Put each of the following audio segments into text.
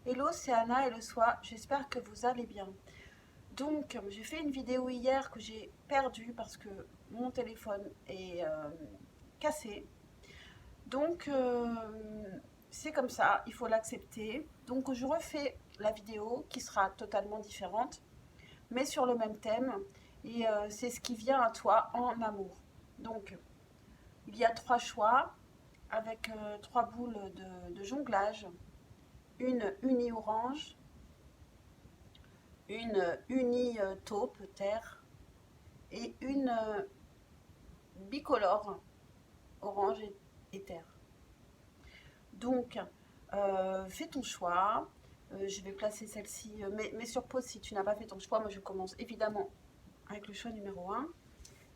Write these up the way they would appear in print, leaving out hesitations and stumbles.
Hello, c'est Anna et le soir, j'espère que vous allez bien. Donc, j'ai fait une vidéo hier que j'ai perdue parce que mon téléphone est cassé. Donc, c'est comme ça, il faut l'accepter. Donc, je refais la vidéo qui sera totalement différente, mais sur le même thème. Et c'est ce qui vient à toi en amour. Donc, il y a trois choix avec trois boules de jonglage, une unie orange, une uni taupe terre et une bicolore orange et terre. Donc, fais ton choix. Je vais placer celle-ci, mais sur pause si tu n'as pas fait ton choix. Moi, je commence évidemment avec le choix numéro un.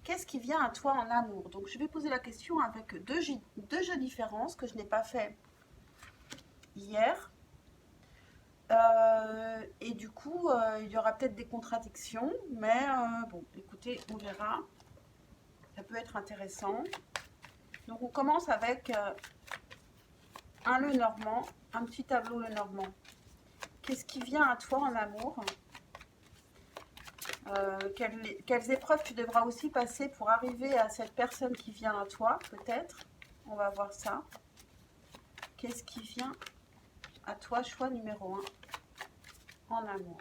Qu'est-ce qui vient à toi en amour? Donc, je vais poser la question avec deux jeux différents, ce que je n'ai pas fait hier. Et du coup, il y aura peut-être des contradictions, mais bon, écoutez, on verra. Ça peut être intéressant. Donc, on commence avec un Lenormand, un petit tableau Lenormand. Qu'est-ce qui vient à toi en amour? Quelles épreuves tu devras aussi passer pour arriver à cette personne qui vient à toi, peut-être? On va voir ça. Qu'est-ce qui vient à toi, choix numéro un, en amour?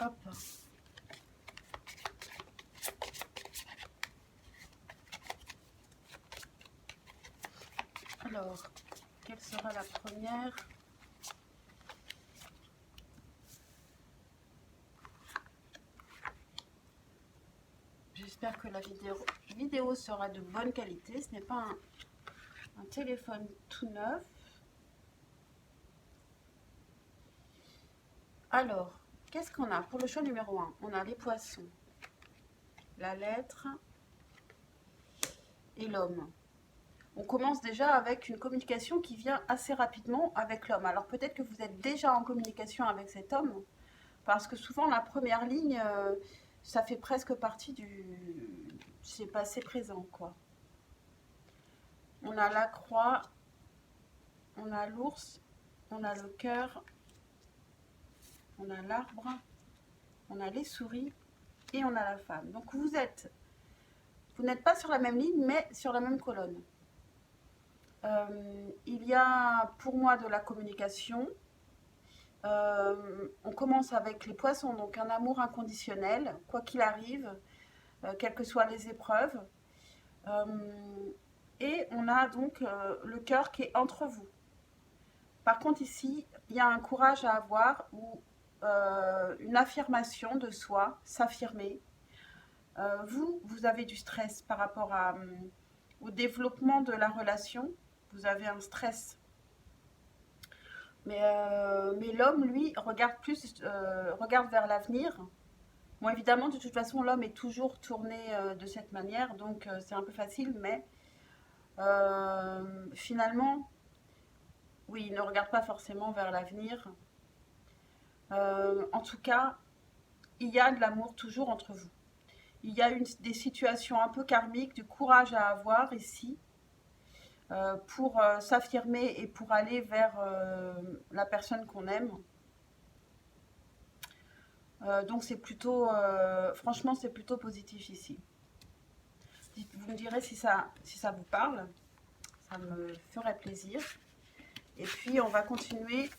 Hop. Alors, quelle sera la première? J'espère que la vidéo sera de bonne qualité. Ce n'est pas un téléphone tout neuf. Alors, qu'est-ce qu'on a pour le choix numéro un? On a les poissons, la lettre et l'homme. On commence déjà avec une communication qui vient assez rapidement avec l'homme. Alors peut-être que vous êtes déjà en communication avec cet homme, parce que souvent la première ligne, ça fait presque partie c'est passé présent, quoi. On a la croix, on a l'ours, on a le cœur, on a l'arbre, on a les souris et on a la femme. Donc vous n'êtes pas sur la même ligne, mais sur la même colonne. Il y a pour moi de la communication. On commence avec les poissons, donc un amour inconditionnel, quoi qu'il arrive, quelles que soient les épreuves. Et on a donc le cœur qui est entre vous. Par contre, ici, il y a un courage à avoir ou une affirmation de soi, s'affirmer. Vous avez du stress par rapport au développement de la relation. Vous avez un stress. Mais l'homme, lui, regarde vers l'avenir. Bon, évidemment, de toute façon, l'homme est toujours tourné de cette manière, donc c'est un peu facile, mais finalement, oui, il ne regarde pas forcément vers l'avenir. En tout cas, il y a de l'amour toujours entre vous. Il y a des situations un peu karmiques, du courage à avoir ici pour s'affirmer et pour aller vers la personne qu'on aime. Donc c'est plutôt, franchement, c'est plutôt positif ici. Vous me direz si ça vous parle, ça me ferait plaisir. Et puis on va continuer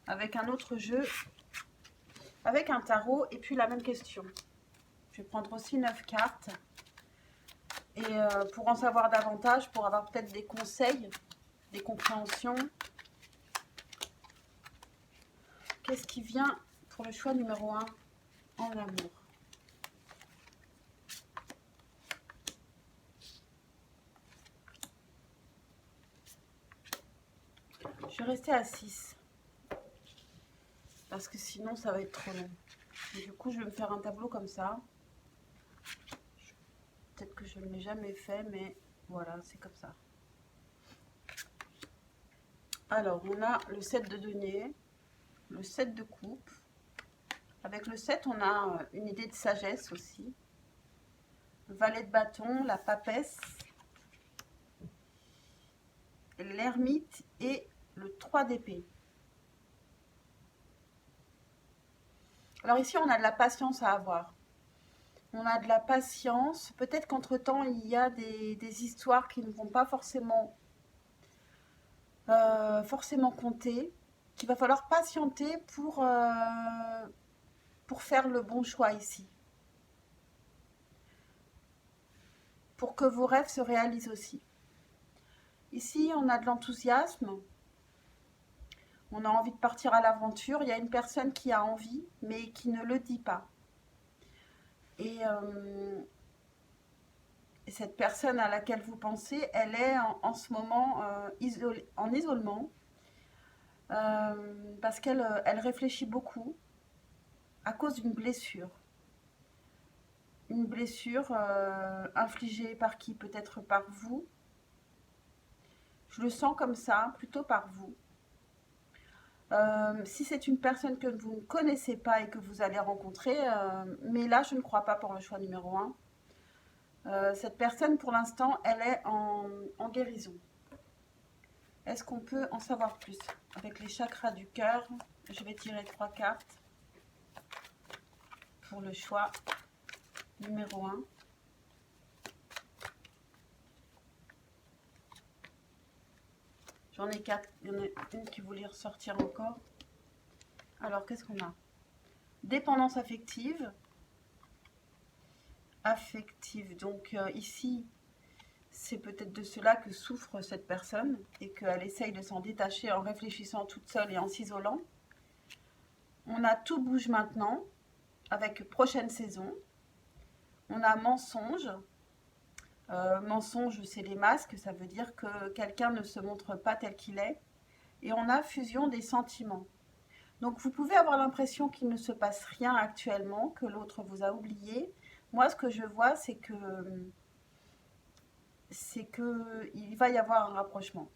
avec un autre jeu, avec un tarot et puis la même question. Je vais prendre aussi 9 cartes. Et pour en savoir davantage, pour avoir peut-être des conseils, des compréhensions. Qu'est-ce qui vient pour le choix numéro 1 en amour? Je vais rester à 6. Parce que sinon, ça va être trop long. Et du coup, je vais me faire un tableau comme ça. Peut-être que je ne l'ai jamais fait, mais voilà, c'est comme ça. Alors, on a le 7 de denier, le 7 de coupe. Avec le 7, on a une idée de sagesse aussi. valet de bâton, la papesse, l'ermite et le 3 d'épée. Alors ici, on a de la patience à avoir. On a de la patience. Peut-être qu'entre-temps, il y a des histoires qui ne vont pas forcément compter, qu'il va falloir patienter pour faire le bon choix ici. Pour que vos rêves se réalisent aussi. Ici, on a de l'enthousiasme. On a envie de partir à l'aventure. Il y a une personne qui a envie, mais qui ne le dit pas. Et cette personne à laquelle vous pensez, elle est en ce moment en isolement. Parce qu'elle réfléchit beaucoup à cause d'une blessure. Une blessure infligée par qui? Peut-être par vous. Je le sens comme ça, plutôt par vous. Si c'est une personne que vous ne connaissez pas et que vous allez rencontrer, mais là je ne crois pas pour le choix numéro 1. Cette personne pour l'instant elle est en guérison. Est-ce qu'on peut en savoir plus? Avec les chakras du cœur, je vais tirer 3 cartes pour le choix numéro 1. J'en ai 4, il y en a une qui voulait ressortir encore. Alors, qu'est-ce qu'on a? Dépendance affective. Donc ici, c'est peut-être de cela que souffre cette personne et qu'elle essaye de s'en détacher en réfléchissant toute seule et en s'isolant. On a tout bouge maintenant avec prochaine saison. On a mensonge. Mensonge, c'est les masques, ça veut dire que quelqu'un ne se montre pas tel qu'il est. Et on a fusion des sentiments. Donc vous pouvez avoir l'impression qu'il ne se passe rien actuellement, que l'autre vous a oublié. Moi, ce que je vois, c'est que il va y avoir un rapprochement.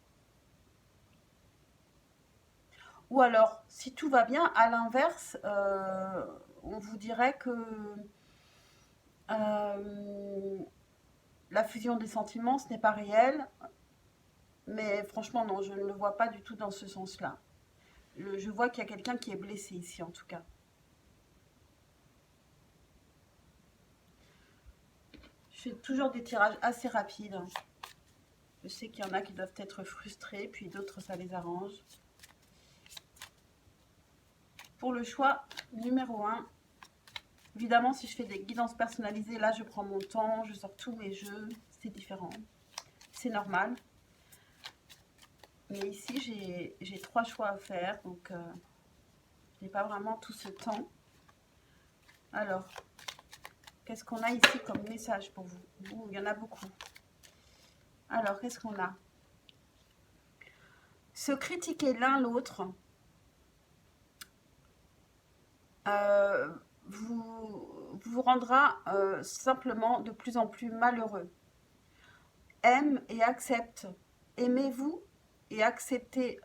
Ou alors, si tout va bien, à l'inverse, on vous dirait que la fusion des sentiments, ce n'est pas réel. Mais franchement, non, je ne le vois pas du tout dans ce sens-là. Je vois qu'il y a quelqu'un qui est blessé ici, en tout cas. Je fais toujours des tirages assez rapides. Je sais qu'il y en a qui doivent être frustrés, puis d'autres, ça les arrange. Pour le choix numéro 1, évidemment, si je fais des guidances personnalisées, là, je prends mon temps, je sors tous mes jeux, c'est différent. C'est normal. Mais ici, j'ai 3 choix à faire, donc je n'ai pas vraiment tout ce temps. Alors, qu'est-ce qu'on a ici comme message pour vous? Il y en a beaucoup. Alors, qu'est-ce qu'on a? Se critiquer l'un l'autre vous rendra simplement de plus en plus malheureux. Aime et accepte. Aimez-vous et acceptez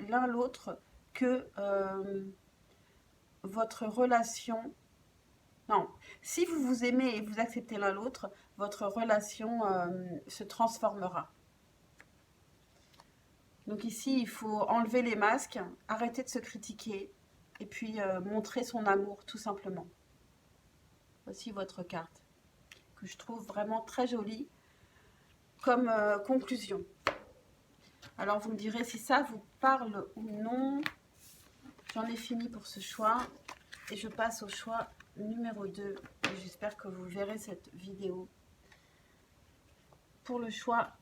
l'un l'autre que votre relation... Non, si vous vous aimez et vous acceptez l'un l'autre, votre relation se transformera. Donc ici, il faut enlever les masques, arrêter de se critiquer et puis montrer son amour tout simplement. Voici votre carte que je trouve vraiment très jolie comme conclusion. Alors vous me direz si ça vous parle ou non. J'en ai fini pour ce choix et je passe au choix numéro 2. J'espère que vous verrez cette vidéo pour le choix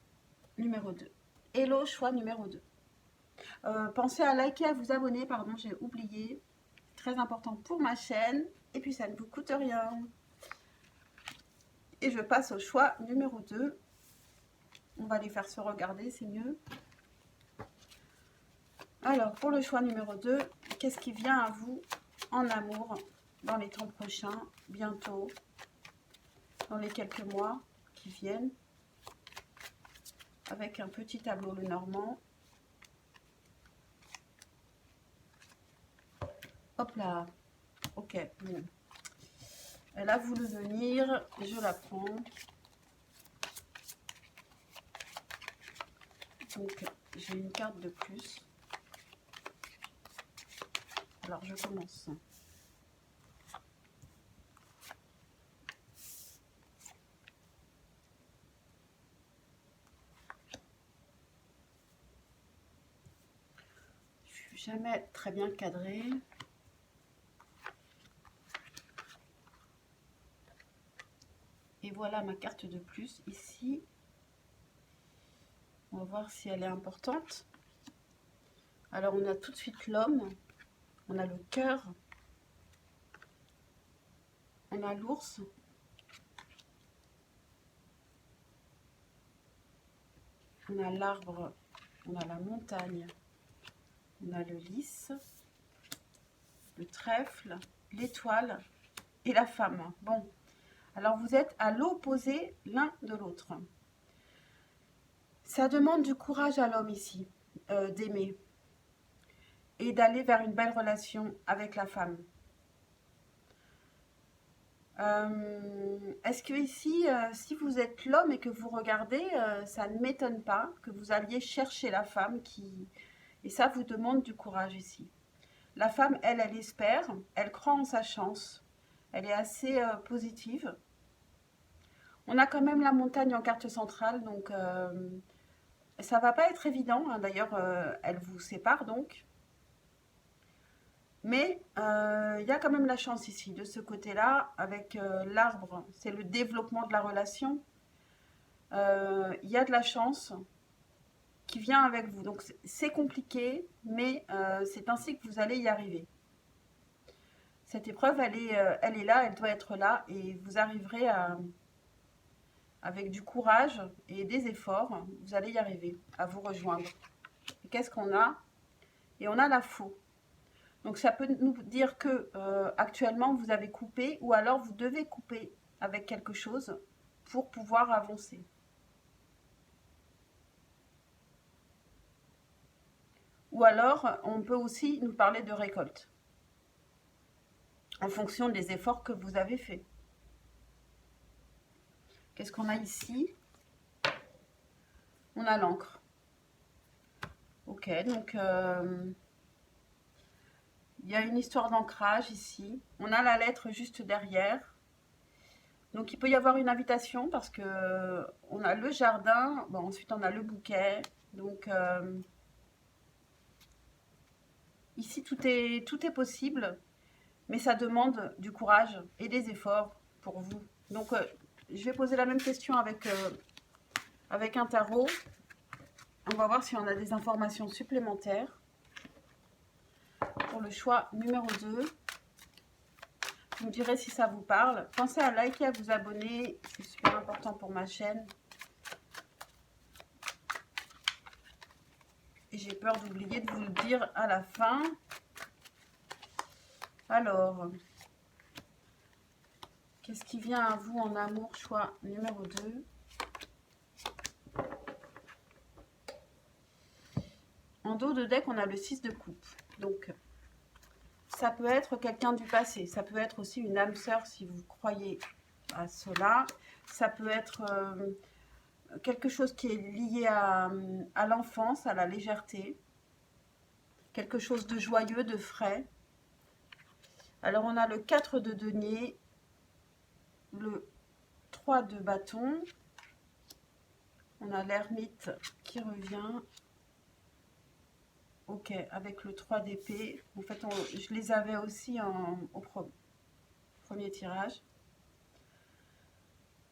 numéro 2. Hello, choix numéro 2. Pensez à liker, à vous abonner, pardon, j'ai oublié. Très important pour ma chaîne. Et puis ça ne vous coûte rien. Et je passe au choix numéro 2. On va les faire se regarder, c'est mieux. Alors, pour le choix numéro 2, qu'est-ce qui vient à vous en amour dans les temps prochains, bientôt, dans les quelques mois qui viennent, avec un petit tableau le normand. Hop là, ok, bon. Elle a voulu venir, je la prends. Donc, j'ai une carte de plus. Alors, je commence. Je suis jamais très bien cadrée. Et voilà ma carte de plus ici. On va voir si elle est importante. Alors, on a tout de suite l'homme. On a le cœur. On a l'ours. On a l'arbre. On a la montagne. On a le lys. Le trèfle. L'étoile. Et la femme. Bon. Alors, vous êtes à l'opposé l'un de l'autre. Ça demande du courage à l'homme ici, d'aimer. Et d'aller vers une belle relation avec la femme. Est-ce que ici, si vous êtes l'homme et que vous regardez, ça ne m'étonne pas que vous alliez chercher la femme qui... Et ça vous demande du courage ici. La femme, elle espère, elle croit en sa chance. Elle est assez positive. On a quand même la montagne en carte centrale, donc ça va pas être évident. Hein. D'ailleurs, elle vous sépare donc. Mais il y a quand même la chance ici, de ce côté-là, avec l'arbre, c'est le développement de la relation. Il y a de la chance qui vient avec vous. Donc c'est compliqué, mais c'est ainsi que vous allez y arriver. Cette épreuve, elle est là, elle doit être là, et vous arriverez avec du courage et des efforts, vous allez y arriver, à vous rejoindre. Et qu'est-ce qu'on a? Et on a la faux. Donc ça peut nous dire que actuellement vous avez coupé, ou alors vous devez couper avec quelque chose pour pouvoir avancer. Ou alors on peut aussi nous parler de récolte, en fonction des efforts que vous avez faits. Qu'est-ce qu'on a ici? On a l'encre. Ok, donc il y a une histoire d'ancrage ici. On a la lettre juste derrière. Donc il peut y avoir une invitation parce que on a le jardin, bon, ensuite on a le bouquet. Donc ici tout est possible, mais ça demande du courage et des efforts pour vous. Donc je vais poser la même question avec un tarot. On va voir si on a des informations supplémentaires pour le choix numéro 2. Vous me direz si ça vous parle. Pensez à liker, à vous abonner. C'est super important pour ma chaîne. Et j'ai peur d'oublier de vous le dire à la fin. Alors, qu'est-ce qui vient à vous en amour, choix numéro 2? En dos de deck, on a le 6 de coupe. Donc, ça peut être quelqu'un du passé. Ça peut être aussi une âme sœur si vous croyez à cela. Ça peut être quelque chose qui est lié à l'enfance, à la légèreté. Quelque chose de joyeux, de frais. Alors, on a le 4 de denier, le 3 de bâton. On a l'ermite qui revient. Ok, avec le 3 d'épée. En fait, je les avais aussi au premier tirage.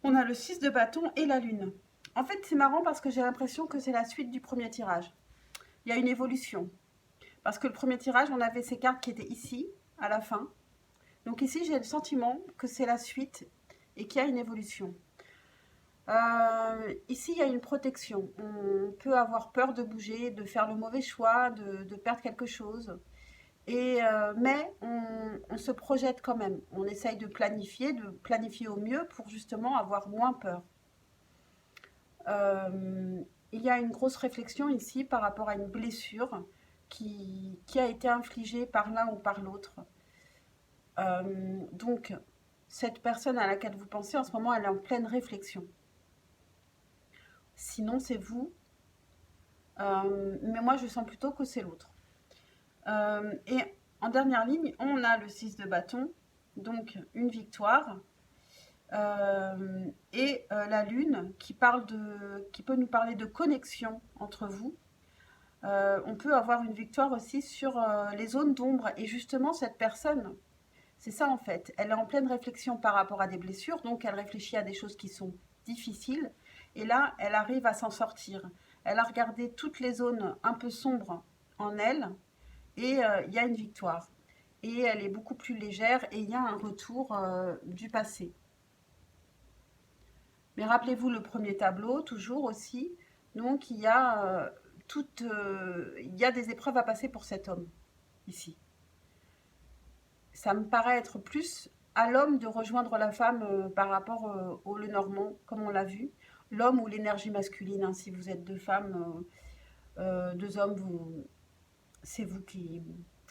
On a le 6 de bâton et la lune. En fait, c'est marrant parce que j'ai l'impression que c'est la suite du premier tirage. Il y a une évolution. Parce que le premier tirage, on avait ces cartes qui étaient ici, à la fin. Donc ici, j'ai le sentiment que c'est la suite et qu'il y a une évolution. Ici, il y a une protection. On peut avoir peur de bouger, de faire le mauvais choix, de perdre quelque chose. Mais on se projette quand même. On essaye de planifier au mieux pour justement avoir moins peur. Il y a une grosse réflexion ici par rapport à une blessure qui a été infligée par l'un ou par l'autre. Donc, cette personne à laquelle vous pensez en ce moment, elle est en pleine réflexion. Sinon, c'est vous Mais moi, je sens plutôt que c'est l'autre. Et en dernière ligne, on a le 6 de bâton, donc une victoire. La lune qui peut nous parler de connexion entre vous. On peut avoir une victoire aussi sur les zones d'ombre. Et justement, cette personne, c'est ça en fait. Elle est en pleine réflexion par rapport à des blessures, donc elle réfléchit à des choses qui sont difficiles. Et là, elle arrive à s'en sortir. Elle a regardé toutes les zones un peu sombres en elle et il y a une victoire. Et elle est beaucoup plus légère et il y a un retour du passé. Mais rappelez-vous le premier tableau, toujours aussi. Donc il y a des épreuves à passer pour cet homme, ici. Ça me paraît être plus à l'homme de rejoindre la femme par rapport au Lenormand, comme on l'a vu. L'homme ou l'énergie masculine, hein, si vous êtes deux femmes, deux hommes, c'est vous qui...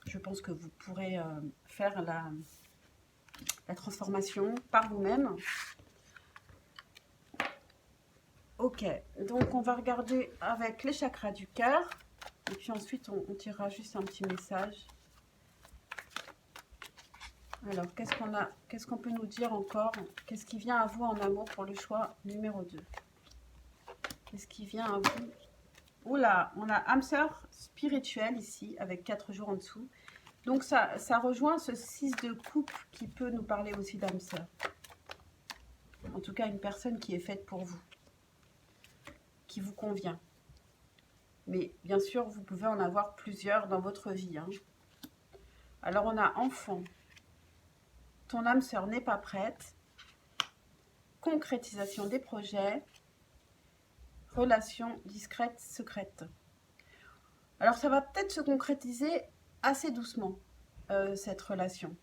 Je pense que vous pourrez faire la transformation par vous-même. Ok, donc on va regarder avec les chakras du cœur. Et puis ensuite, on tirera juste un petit message. Alors, qu'est-ce qu'on peut nous dire encore? Qu'est-ce qui vient à vous en amour pour le choix numéro 2? Qu'est-ce qui vient à vous? Oula, on a âme sœur spirituelle ici, avec 4 jours en dessous. Donc, ça rejoint ce 6 de coupe qui peut nous parler aussi d'âme sœur. En tout cas, une personne qui est faite pour vous, qui vous convient. Mais bien sûr, vous pouvez en avoir plusieurs dans votre vie. Hein. Alors, on a enfant. Ton âme sœur n'est pas prête. Concrétisation des projets. Relation discrète, secrète. Alors, ça va peut-être se concrétiser assez doucement, cette relation.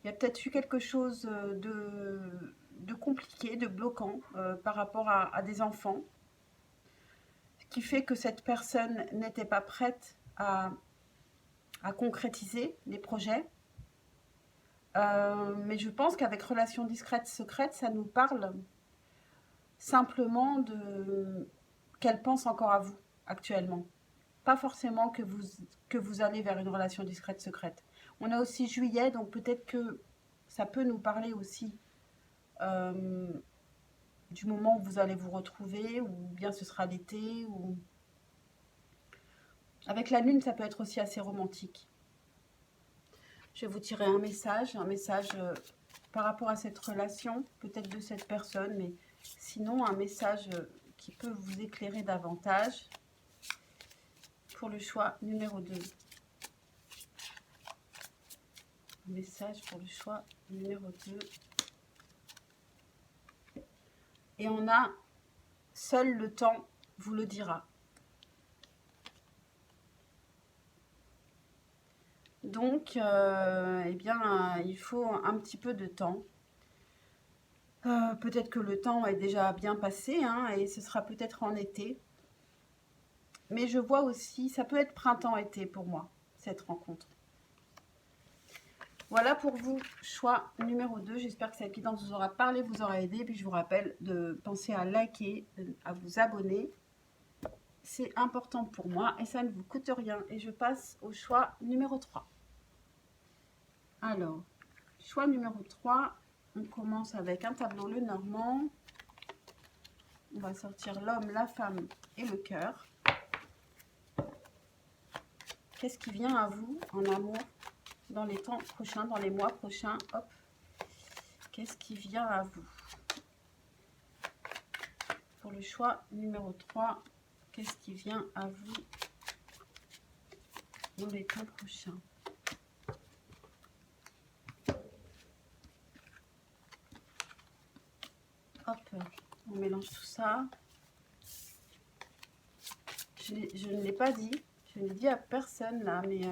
Il y a peut-être eu quelque chose de compliqué, de bloquant par rapport à des enfants, qui fait que cette personne n'était pas prête à concrétiser les projets. Mais je pense qu'avec relation discrète, secrète, ça nous parle simplement qu'elle pense encore à vous actuellement. Pas forcément que vous allez vers une relation discrète, secrète. On a aussi juillet, donc peut-être que ça peut nous parler aussi du moment où vous allez vous retrouver, ou bien ce sera l'été. Ou... Avec la lune, ça peut être aussi assez romantique. Je vais vous tirer un message par rapport à cette relation, peut-être de cette personne, mais sinon un message qui peut vous éclairer davantage pour le choix numéro 2. Message pour le choix numéro 2. Et on a seul le temps vous le dira. Donc, eh bien, il faut un petit peu de temps. Peut-être que le temps est déjà bien passé, hein, et ce sera peut-être en été. Mais je vois aussi, ça peut être printemps-été pour moi, cette rencontre. Voilà pour vous, choix numéro 2. J'espère que cette guidance vous aura parlé, vous aura aidé. Puis je vous rappelle de penser à liker, à vous abonner. C'est important pour moi et ça ne vous coûte rien. Et je passe au choix numéro 3. Alors, choix numéro 3, on commence avec un tableau Lenormand. On va sortir l'homme, la femme et le cœur. Qu'est-ce qui vient à vous en amour dans les temps prochains, dans les mois prochains? Hop. Qu'est-ce qui vient à vous? Pour le choix numéro 3, qu'est-ce qui vient à vous dans les temps prochains? Hop, on mélange tout ça. Je ne l'ai pas dit, je ne l'ai dit à personne là, mais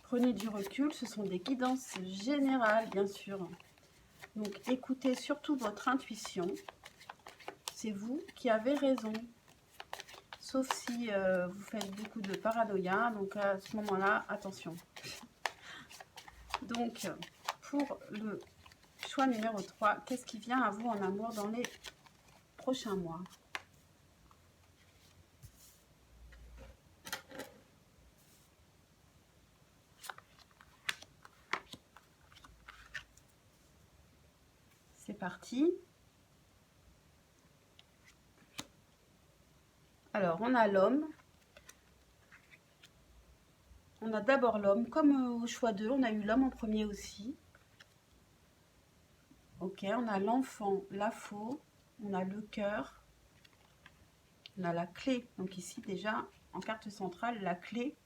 prenez du recul, ce sont des guidances générales, bien sûr. Donc, écoutez surtout votre intuition. C'est vous qui avez raison. Sauf si vous faites beaucoup de paranoïa. Donc, à ce moment-là, attention. Donc, pour le choix numéro 3, qu'est-ce qui vient à vous en amour dans les prochains mois? C'est parti. Alors, on a l'homme. On a d'abord l'homme, comme au choix 2, on a eu l'homme en premier aussi. Ok, on a l'enfant, la faux, on a le cœur, on a la clé. Donc ici déjà, en carte centrale, la clé,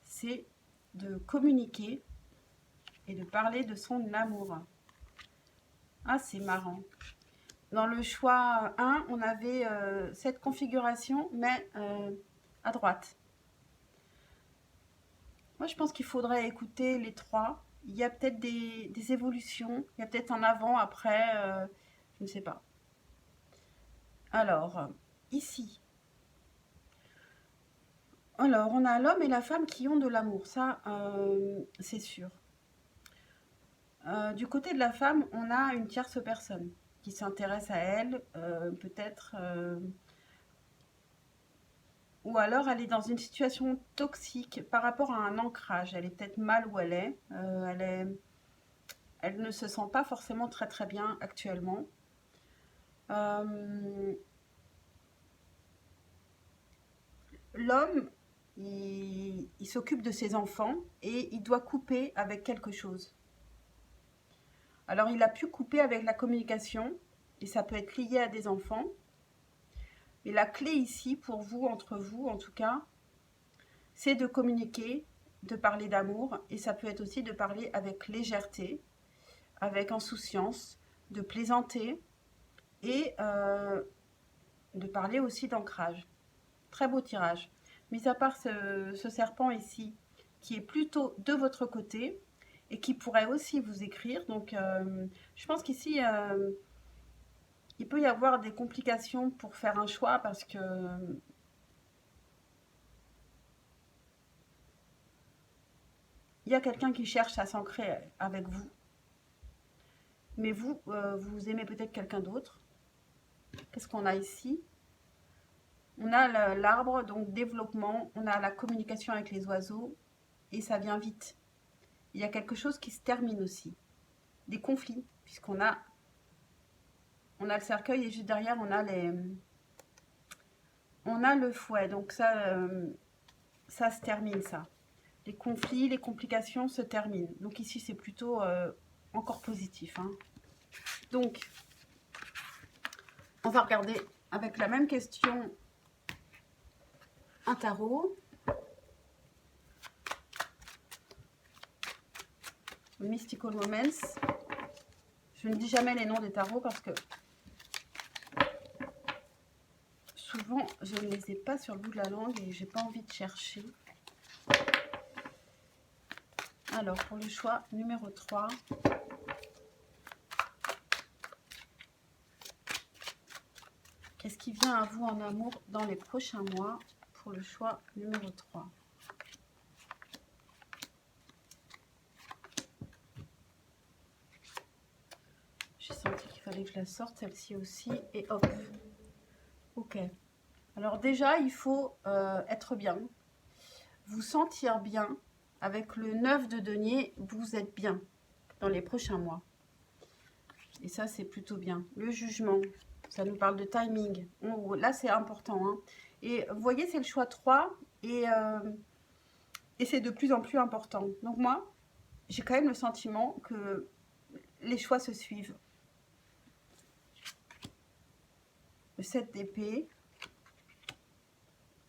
c'est de communiquer et de parler de son amour. Ah, c'est marrant. Dans le choix 1, on avait cette configuration, mais à droite. Moi, je pense qu'il faudrait écouter les trois. Il y a peut-être des évolutions. Il y a peut-être un avant, après. Je ne sais pas. Alors, ici. Alors, on a l'homme et la femme qui ont de l'amour. Ça, c'est sûr. Du côté de la femme, on a une tierce personne qui s'intéresse à elle. Peut-être... ou alors, elle est dans une situation toxique par rapport à un ancrage. Elle est peut-être mal où elle est. Elle ne se sent pas forcément très très bien actuellement. L'homme, il s'occupe de ses enfants et il doit couper avec quelque chose. Alors, il a pu couper avec la communication et ça peut être lié à des enfants. Mais la clé ici, pour vous, entre vous en tout cas, c'est de communiquer, de parler d'amour et ça peut être aussi de parler avec légèreté, avec insouciance, de plaisanter et de parler aussi d'ancrage. Très beau tirage. Mis à part ce serpent ici, qui est plutôt de votre côté et qui pourrait aussi vous écrire. Donc, je pense qu'ici, il peut y avoir des complications pour faire un choix parce que il y a quelqu'un qui cherche à s'ancrer avec vous. Mais vous, vous aimez peut-être quelqu'un d'autre. Qu'est-ce qu'on a ici? On a l'arbre, donc développement. On a la communication avec les oiseaux. Et ça vient vite. Il y a quelque chose qui se termine aussi. Des conflits, puisqu'on a le cercueil et juste derrière, on a le fouet. Donc ça se termine, ça. Les conflits, les complications se terminent. Donc ici, c'est plutôt encore positif. Hein. Donc, on va regarder avec la même question un tarot. Mystical Moments. Je ne dis jamais les noms des tarots parce que souvent, je ne les ai pas sur le bout de la langue et j'ai pas envie de chercher. Alors, pour le choix numéro 3, qu'est-ce qui vient à vous en amour dans les prochains mois pour le choix numéro 3? J'ai senti qu'il fallait que je la sorte, celle-ci aussi, et hop. Ok. Alors déjà, il faut être bien, vous sentir bien. Avec le 9 de denier, vous êtes bien dans les prochains mois. Et ça, c'est plutôt bien. Le jugement, ça nous parle de timing. Là, c'est important. Hein. Et vous voyez, c'est le choix 3 et c'est de plus en plus important. Donc moi, j'ai quand même le sentiment que les choix se suivent. Le 7 d'épée,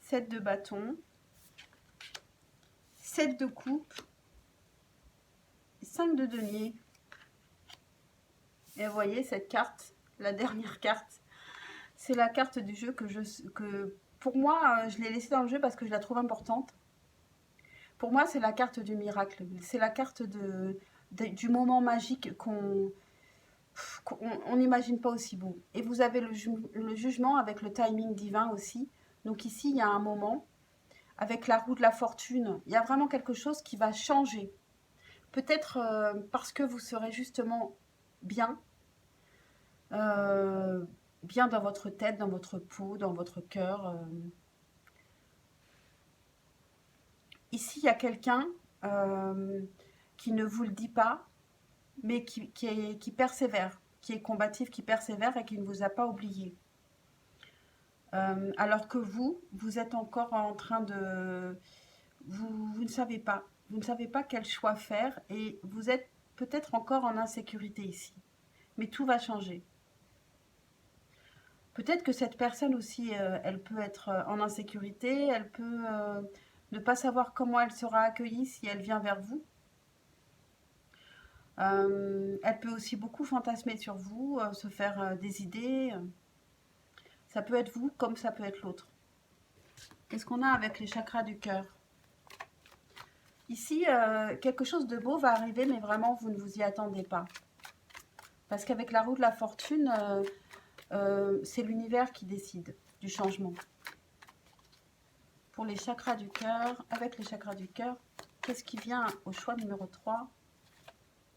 7 de bâton, 7 de coupe, 5 de denier. Et vous voyez cette carte, la dernière carte, c'est la carte du jeu que pour moi, je l'ai laissée dans le jeu parce que je la trouve importante. Pour moi, c'est la carte du miracle. C'est la carte du moment magique qu'on n'imagine pas aussi beau. Et vous avez le jugement avec le timing divin aussi. Donc ici, il y a un moment, avec la roue de la fortune, il y a vraiment quelque chose qui va changer. Peut-être parce que vous serez justement bien, bien dans votre tête, dans votre peau, dans votre cœur. Ici, il y a quelqu'un qui ne vous le dit pas, mais qui persévère, qui est combatif, qui persévère et qui ne vous a pas oublié. Alors que vous êtes encore en train de... Vous ne savez pas. Vous ne savez pas quel choix faire et vous êtes peut-être encore en insécurité ici. Mais tout va changer. Peut-être que cette personne aussi, elle peut être en insécurité, elle peut ne pas savoir comment elle sera accueillie si elle vient vers vous. Elle peut aussi beaucoup fantasmer sur vous, se faire des idées. Ça peut être vous comme ça peut être l'autre. Qu'est-ce qu'on a avec les chakras du cœur? Ici, quelque chose de beau va arriver, mais vraiment, vous ne vous y attendez pas. Parce qu'avec la roue de la fortune, c'est l'univers qui décide du changement. Pour les chakras du cœur, avec les chakras du cœur, qu'est-ce qui vient au choix numéro 3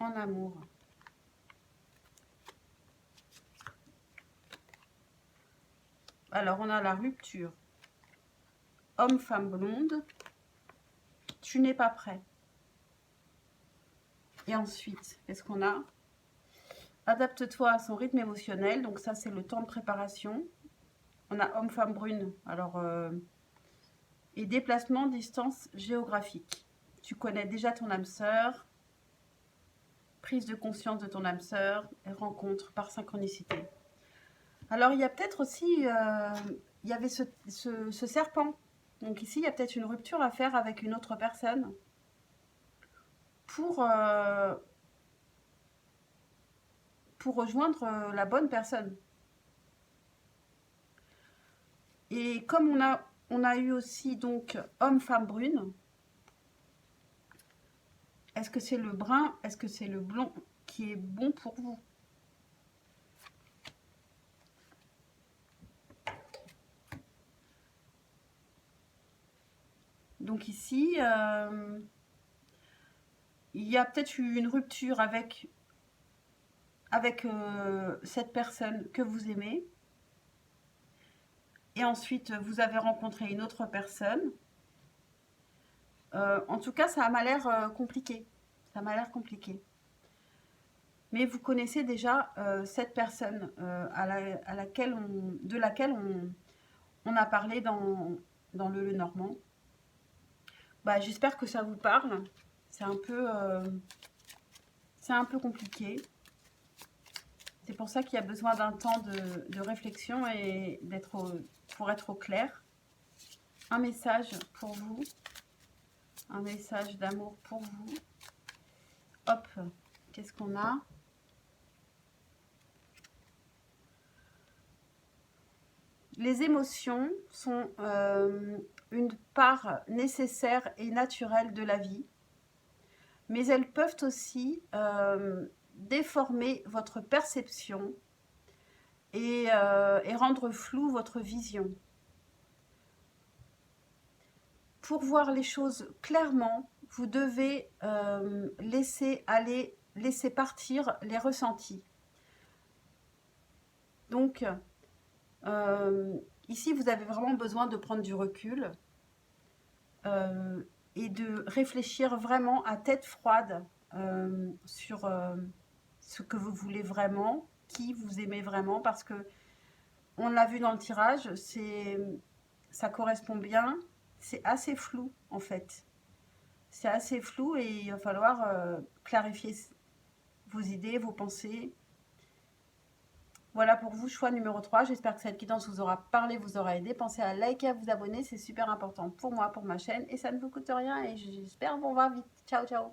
en amour? Alors, on a la rupture. Homme, femme blonde, tu n'es pas prêt. Et ensuite, qu'est-ce qu'on a? Adapte-toi à son rythme émotionnel. Donc ça, c'est le temps de préparation. On a homme, femme brune. Alors, et déplacement, distance géographique. Tu connais déjà ton âme sœur. Prise de conscience de ton âme sœur. Rencontre par synchronicité. Alors, il y a peut-être aussi... il y avait ce serpent. Donc ici, il y a peut-être une rupture à faire avec une autre personne. Pour rejoindre la bonne personne. Et comme on a eu aussi donc homme, femme brune, est-ce que c'est le brun, est-ce que c'est le blond qui est bon pour vous? Donc ici, il y a peut-être eu une rupture avec cette personne que vous aimez. Et ensuite, vous avez rencontré une autre personne. En tout cas, ça m'a l'air compliqué. Ça m'a l'air compliqué. Mais vous connaissez déjà cette personne de laquelle on a parlé dans le Normand. Bah, j'espère que ça vous parle. C'est un peu compliqué. C'est pour ça qu'il y a besoin d'un temps de réflexion et pour être au clair. Un message pour vous. Un message d'amour pour vous. Hop, qu'est-ce qu'on a? Les émotions sont une part nécessaire et naturelle de la vie, mais elles peuvent aussi déformer votre perception et rendre floue votre vision. Pour voir les choses clairement, vous devez laisser aller, laisser partir les ressentis. Donc, ici, vous avez vraiment besoin de prendre du recul et de réfléchir vraiment à tête froide sur ce que vous voulez vraiment, qui vous aimez vraiment, parce que on l'a vu dans le tirage, ça correspond bien, c'est assez flou en fait. C'est assez flou et il va falloir clarifier vos idées, vos pensées. Voilà pour vous, choix numéro 3. J'espère que cette guidance vous aura parlé, vous aura aidé. Pensez à liker, à vous abonner, c'est super important pour moi, pour ma chaîne. Et ça ne vous coûte rien et j'espère qu'on va vite. Ciao, ciao.